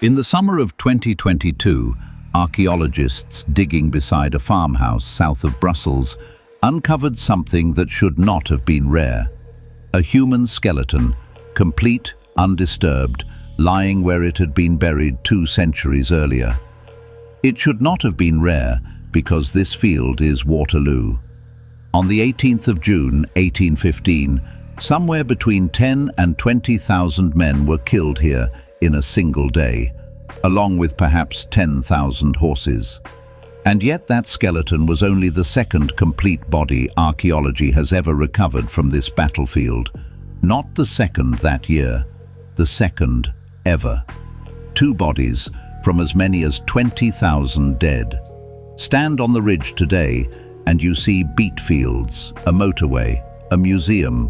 In the summer of 2022, archaeologists digging beside a farmhouse south of Brussels uncovered something that should not have been rare. A human skeleton, complete, undisturbed, lying where it had been buried 2 centuries earlier. It should not have been rare because this field is Waterloo. On the 18th of June, 1815, somewhere between 10 and 20,000 men were killed here in a single day, along with perhaps 10,000 horses. And yet that skeleton was only the second complete body archaeology has ever recovered from this battlefield. Not the second that year, the second ever. 2 bodies from as many as 20,000 dead. Stand on the ridge today and you see beet fields, a motorway, a museum.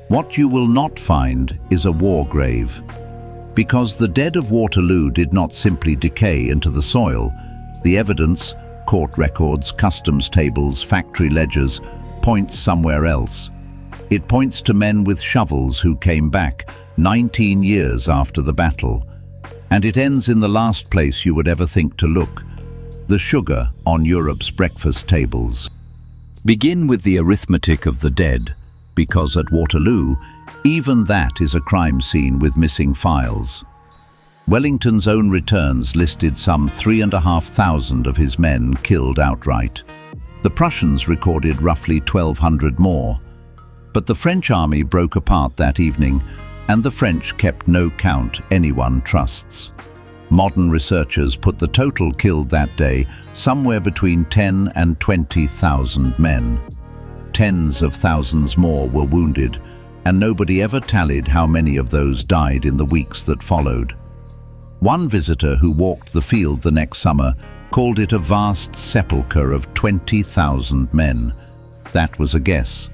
What you will not find is a war grave. Because the dead of Waterloo did not simply decay into the soil, the evidence, court records, customs tables, factory ledgers, points somewhere else. It points to men with shovels who came back 19 years after the battle. And it ends in the last place you would ever think to look, the sugar on Europe's breakfast tables. Begin with the arithmetic of the dead, because at Waterloo, even that is a crime scene with missing files. Wellington's own returns listed some 3,500 of his men killed outright. The Prussians recorded roughly 1,200 more. But the French army broke apart that evening, and the French kept no count anyone trusts. Modern researchers put the total killed that day somewhere between 10 and 20,000 men. Tens of thousands more were wounded, and nobody ever tallied how many of those died in the weeks that followed. One visitor who walked the field the next summer called it a vast sepulchre of 20,000 men. That was a guess.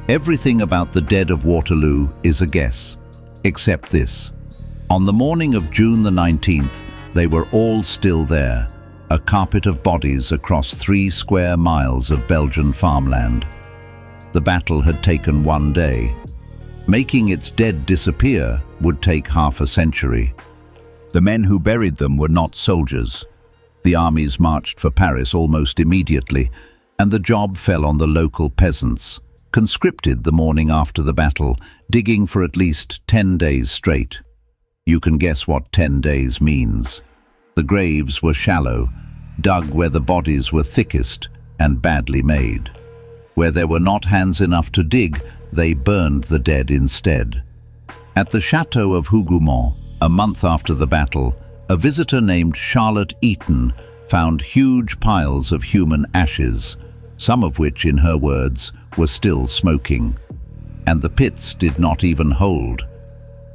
Everything about the dead of Waterloo is a guess, except this. On the morning of June the 19th, they were all still there, a carpet of bodies across 3 square miles of Belgian farmland. The battle had taken 1 day. Making its dead disappear would take half a century. The men who buried them were not soldiers. The armies marched for Paris almost immediately, and the job fell on the local peasants, conscripted the morning after the battle, digging for at least 10 days straight. You can guess what 10 days means. The graves were shallow, dug where the bodies were thickest and badly made. Where there were not hands enough to dig, they burned the dead instead. At the chateau of Hougomont, a month after the battle, a visitor named Charlotte Eaton found huge piles of human ashes, some of which, in her words, were still smoking. And the pits did not even hold.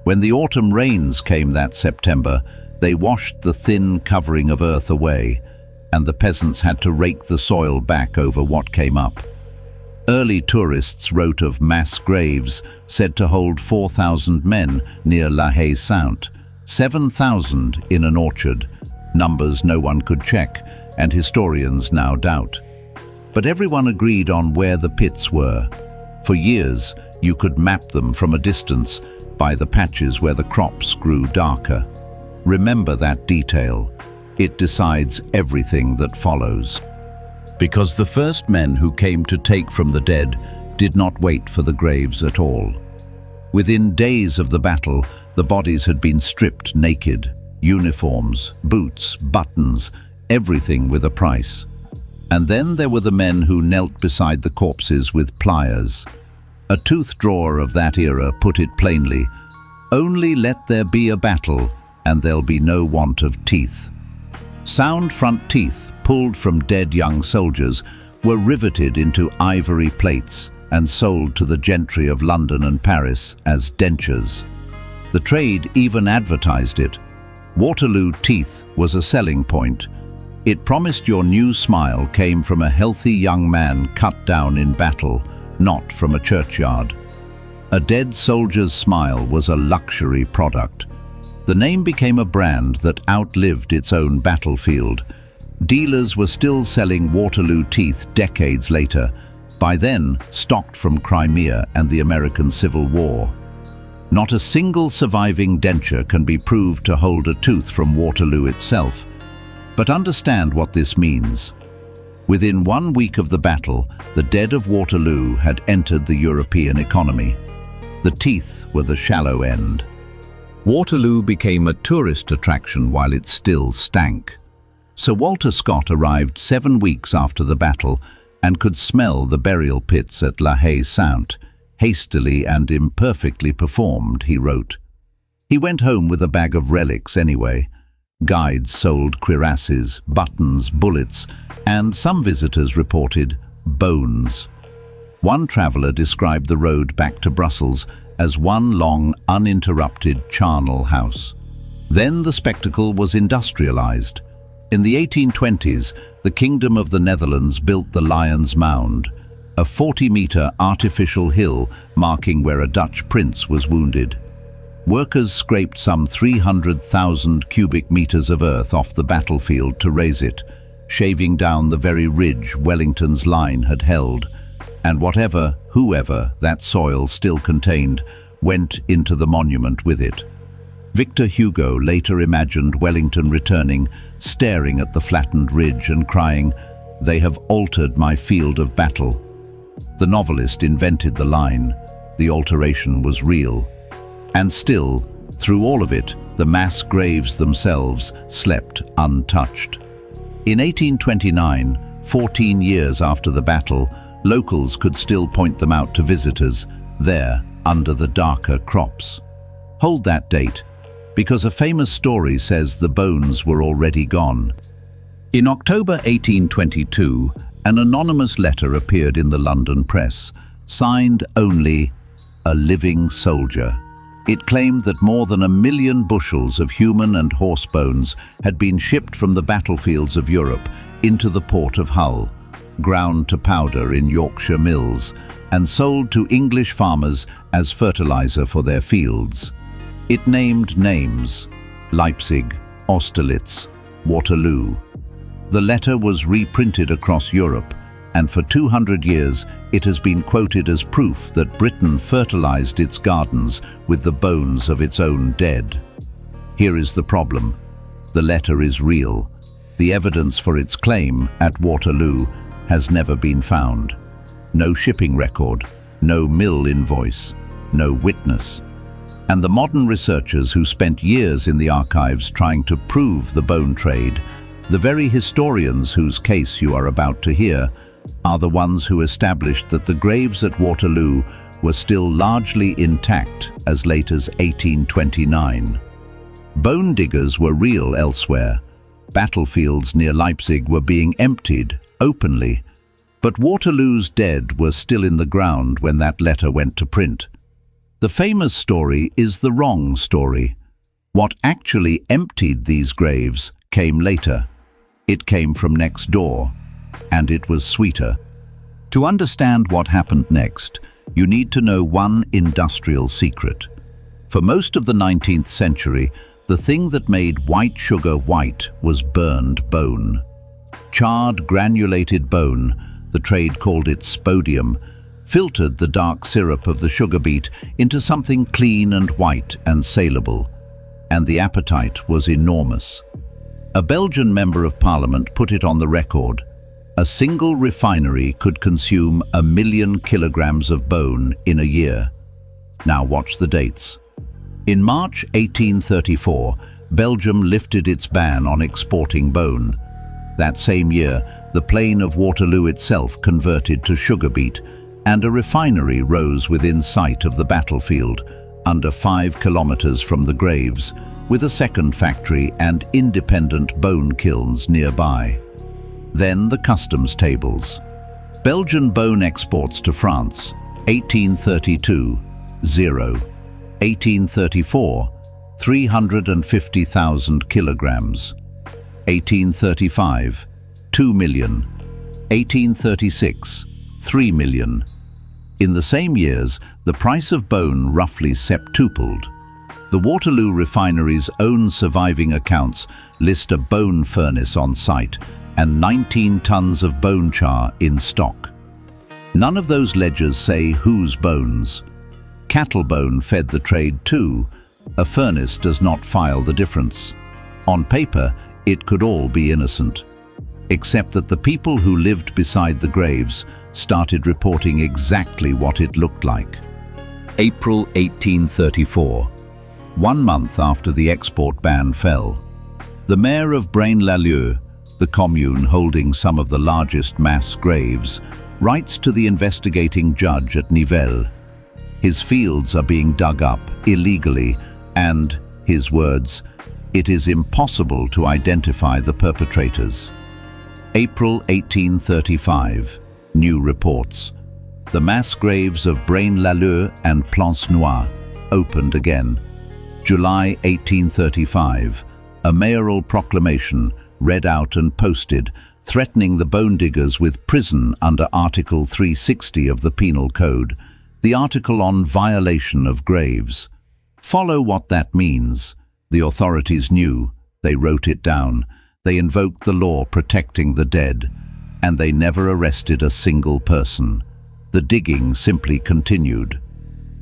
When the autumn rains came that September, they washed the thin covering of earth away, and the peasants had to rake the soil back over what came up. Early tourists wrote of mass graves said to hold 4,000 men near La Haye-Sainte, 7,000 in an orchard, numbers no one could check and historians now doubt. But everyone agreed on where the pits were. For years, you could map them from a distance by the patches where the crops grew darker. Remember that detail. It decides everything that follows. Because the first men who came to take from the dead did not wait for the graves at all. Within days of the battle, the bodies had been stripped naked, uniforms, boots, buttons, everything with a price. And then there were the men who knelt beside the corpses with pliers. A tooth drawer of that era put it plainly, "Only let there be a battle, and there'll be no want of teeth." Sound front teeth, pulled from dead young soldiers, were riveted into ivory plates and sold to the gentry of London and Paris as dentures. The trade even advertised it. Waterloo teeth was a selling point. It promised your new smile came from a healthy young man cut down in battle, not from a churchyard. A dead soldier's smile was a luxury product. The name became a brand that outlived its own battlefield. Dealers were still selling Waterloo teeth decades later, by then stocked from Crimea and the American Civil War. Not a single surviving denture can be proved to hold a tooth from Waterloo itself. But understand what this means. Within 1 week of the battle, the dead of Waterloo had entered the European economy. The teeth were the shallow end. Waterloo became a tourist attraction while it still stank. Sir Walter Scott arrived 7 weeks after the battle and could smell the burial pits at La Haye-Sainte. Hastily and imperfectly performed, he wrote. He went home with a bag of relics anyway. Guides sold cuirasses, buttons, bullets, and some visitors reported bones. One traveller described the road back to Brussels as one long, uninterrupted charnel house. Then the spectacle was industrialized. In the 1820s, the Kingdom of the Netherlands built the Lion's Mound, a 40-meter artificial hill marking where a Dutch prince was wounded. Workers scraped some 300,000 cubic meters of earth off the battlefield to raise it, shaving down the very ridge Wellington's line had held, and whoever that soil still contained went into the monument with it. Victor Hugo later imagined Wellington returning, staring at the flattened ridge and crying, "They have altered my field of battle." The novelist invented the line. The alteration was real. And still, through all of it, the mass graves themselves slept untouched. In 1829, 14 years after the battle, locals could still point them out to visitors, there, under the darker crops. Hold that date, because a famous story says the bones were already gone. In October 1822, an anonymous letter appeared in the London press, signed only "A Living Soldier." It claimed that more than 1 million bushels of human and horse bones had been shipped from the battlefields of Europe into the port of Hull, ground to powder in Yorkshire mills, and sold to English farmers as fertilizer for their fields. It named names: Leipzig, Austerlitz, Waterloo. The letter was reprinted across Europe, and for 200 years it has been quoted as proof that Britain fertilized its gardens with the bones of its own dead. Here is the problem. The letter is real. The evidence for its claim at Waterloo has never been found. No shipping record, no mill invoice, no witness. And the modern researchers who spent years in the archives trying to prove the bone trade, the very historians whose case you are about to hear, are the ones who established that the graves at Waterloo were still largely intact as late as 1829. Bone diggers were real elsewhere. Battlefields near Leipzig were being emptied openly, but Waterloo's dead were still in the ground when that letter went to print. The famous story is the wrong story. What actually emptied these graves came later. It came from next door, and it was sweeter. To understand what happened next, you need to know one industrial secret. For most of the 19th century, the thing that made white sugar white was burned bone. Charred, granulated bone, the trade called it spodium, filtered the dark syrup of the sugar beet into something clean and white and saleable. And the appetite was enormous. A Belgian member of parliament put it on the record. A single refinery could consume 1 million kilograms of bone in a year. Now watch the dates. In March 1834, Belgium lifted its ban on exporting bone. That same year, the plain of Waterloo itself converted to sugar beet, and a refinery rose within sight of the battlefield, under 5 kilometers from the graves, with a second factory and independent bone kilns nearby. Then the customs tables. Belgian bone exports to France, 1832, 0. 1834, 350,000 kilograms. 1835, 2 million. 1836, 3 million. In the same years, the price of bone roughly septupled. The Waterloo refinery's own surviving accounts list a bone furnace on site and 19 tons of bone char in stock. None of those ledgers say whose bones. Cattle bone fed the trade too. A furnace does not file the difference. On paper, it could all be innocent. Except that the people who lived beside the graves started reporting exactly what it looked like. April 1834. 1 month after the export ban fell. The mayor of Braine-l'Alleud, the commune holding some of the largest mass graves, writes to the investigating judge at Nivelles. His fields are being dug up illegally and, his words, it is impossible to identify the perpetrators. April 1835. New reports. The mass graves of Braine-l'Alleud and Plancenoit opened again. July 1835. A mayoral proclamation read out and posted, threatening the bone diggers with prison under Article 360 of the Penal Code, the article on violation of graves. Follow what that means. The authorities knew. They wrote it down. They invoked the law protecting the dead. And they never arrested a single person. The digging simply continued.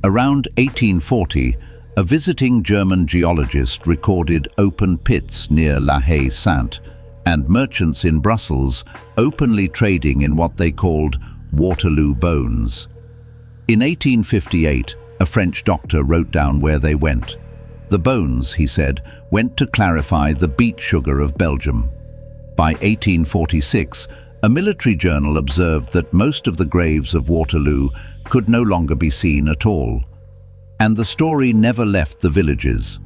Around 1840, a visiting German geologist recorded open pits near La Haye-Sainte and merchants in Brussels openly trading in what they called Waterloo bones. In 1858, a French doctor wrote down where they went. The bones, he said, went to clarify the beet sugar of Belgium. By 1846, a military journal observed that most of the graves of Waterloo could no longer be seen at all. And the story never left the villages.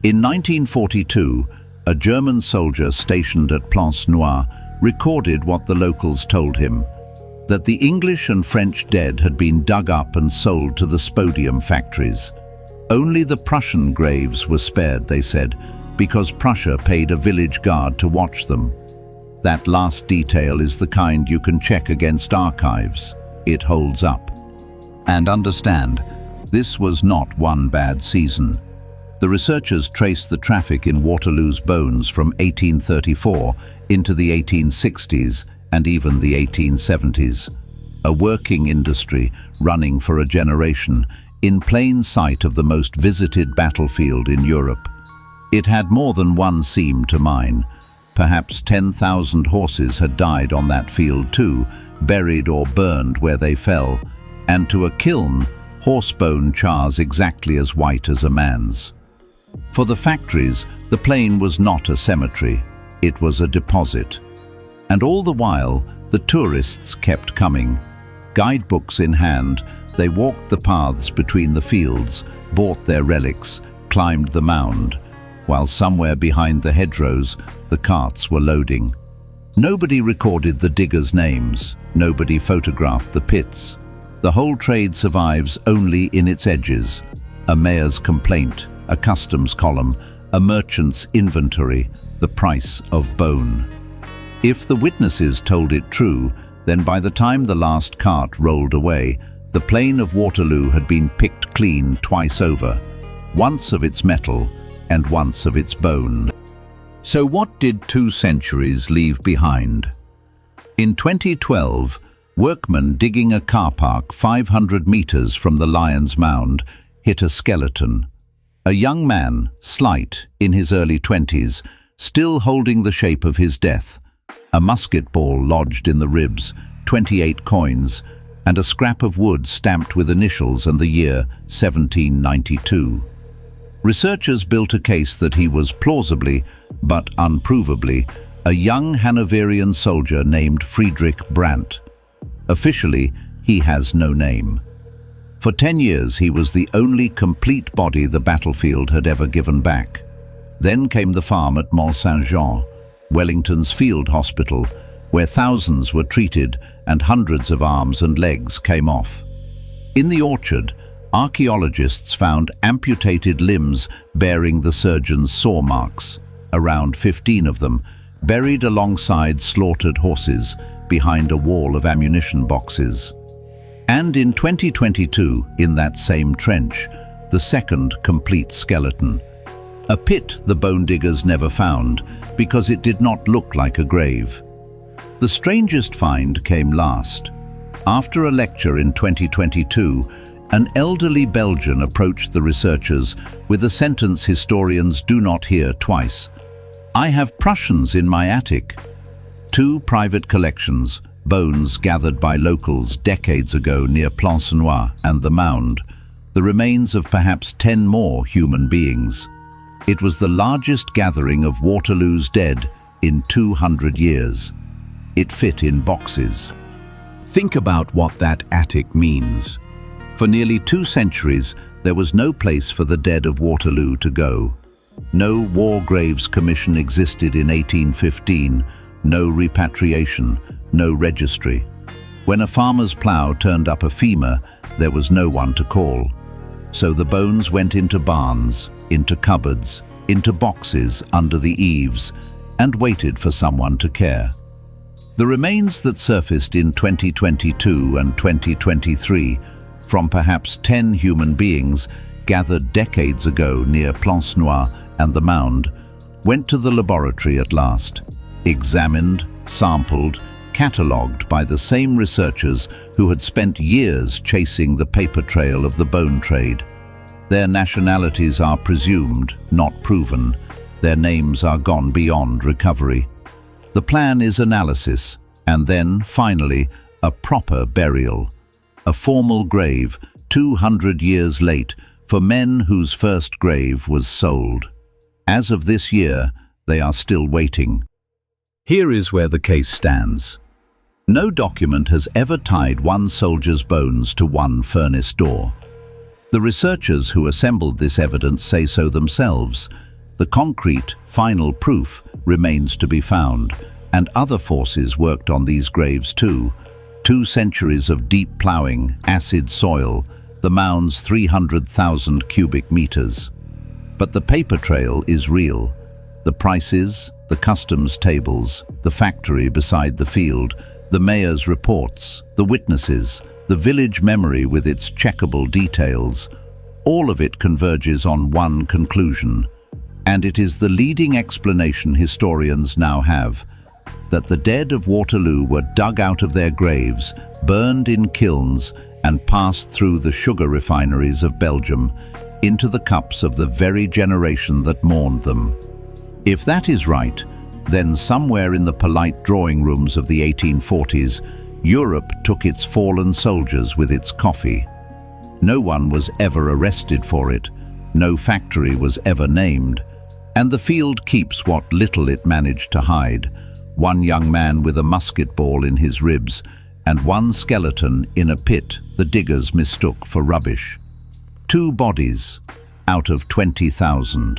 In 1942, a German soldier stationed at Plancenoit recorded what the locals told him, that the English and French dead had been dug up and sold to the spodumene factories. Only the Prussian graves were spared, they said, because Prussia paid a village guard to watch them. That last detail is the kind you can check against archives. It holds up. And understand, this was not one bad season. The researchers traced the traffic in Waterloo's bones from 1834 into the 1860s and even the 1870s. A working industry running for a generation, in plain sight of the most visited battlefield in Europe. It had more than one seam to mine. Perhaps 10,000 horses had died on that field too, buried or burned where they fell, and to a kiln, horsebone chars exactly as white as a man's. For the factories, the plain was not a cemetery, it was a deposit. And all the while, the tourists kept coming. Guidebooks in hand, they walked the paths between the fields, bought their relics, climbed the mound, while somewhere behind the hedgerows, the carts were loading. Nobody recorded the diggers' names, nobody photographed the pits. The whole trade survives only in its edges. A mayor's complaint, a customs column, a merchant's inventory, the price of bone. If the witnesses told it true, then by the time the last cart rolled away, the plain of Waterloo had been picked clean twice over, once of its metal and once of its bone. So what did 2 centuries leave behind? In 2012, workmen digging a car park 500 meters from the Lion's Mound hit a skeleton. A young man, slight, in his early 20s, still holding the shape of his death. A musket ball lodged in the ribs, 28 coins, and a scrap of wood stamped with initials and the year 1792. Researchers built a case that he was plausibly, but unprovably, a young Hanoverian soldier named Friedrich Brandt. Officially, he has no name. For 10 years he was the only complete body the battlefield had ever given back. Then came the farm at Mont Saint-Jean, Wellington's field hospital, where thousands were treated and hundreds of arms and legs came off. In the orchard, archaeologists found amputated limbs bearing the surgeon's saw marks, around 15 of them, buried alongside slaughtered horses behind a wall of ammunition boxes. And in 2022, in that same trench, the second complete skeleton. A pit the bone diggers never found because it did not look like a grave. The strangest find came last. After a lecture in 2022, An elderly Belgian approached the researchers with a sentence historians do not hear twice. "I have Prussians in my attic." 2 private collections, bones gathered by locals decades ago near Plancenoit and the Mound, the remains of perhaps 10 more human beings. It was the largest gathering of Waterloo's dead in 200 years. It fit in boxes. Think about what that attic means. For nearly 2 centuries, there was no place for the dead of Waterloo to go. No War Graves Commission existed in 1815, no repatriation, no registry. When a farmer's plough turned up a femur, there was no one to call. So the bones went into barns, into cupboards, into boxes under the eaves, and waited for someone to care. The remains that surfaced in 2022 and 2023 from perhaps 10 human beings gathered decades ago near Plancenoit and the Mound went to the laboratory at last, examined, sampled, catalogued by the same researchers who had spent years chasing the paper trail of the bone trade. Their nationalities are presumed, not proven. Their names are gone beyond recovery. The plan is analysis, and then, finally, a proper burial. A formal grave, 200 years late, for men whose first grave was sold. As of this year, they are still waiting. Here is where the case stands. No document has ever tied one soldier's bones to one furnace door. The researchers who assembled this evidence say so themselves. The concrete, final proof remains to be found, and other forces worked on these graves too. 2 centuries of deep ploughing, acid soil, the Mound's 300,000 cubic meters. But the paper trail is real. The prices, the customs tables, the factory beside the field, the mayor's reports, the witnesses, the village memory with its checkable details, all of it converges on one conclusion. And it is the leading explanation historians now have, that the dead of Waterloo were dug out of their graves, burned in kilns, and passed through the sugar refineries of Belgium into the cups of the very generation that mourned them. If that is right, then somewhere in the polite drawing rooms of the 1840s, Europe took its fallen soldiers with its coffee. No one was ever arrested for it, no factory was ever named, and the field keeps what little it managed to hide. 1 young man with a musket ball in his ribs, and 1 skeleton in a pit the diggers mistook for rubbish. 2 bodies out of 20,000.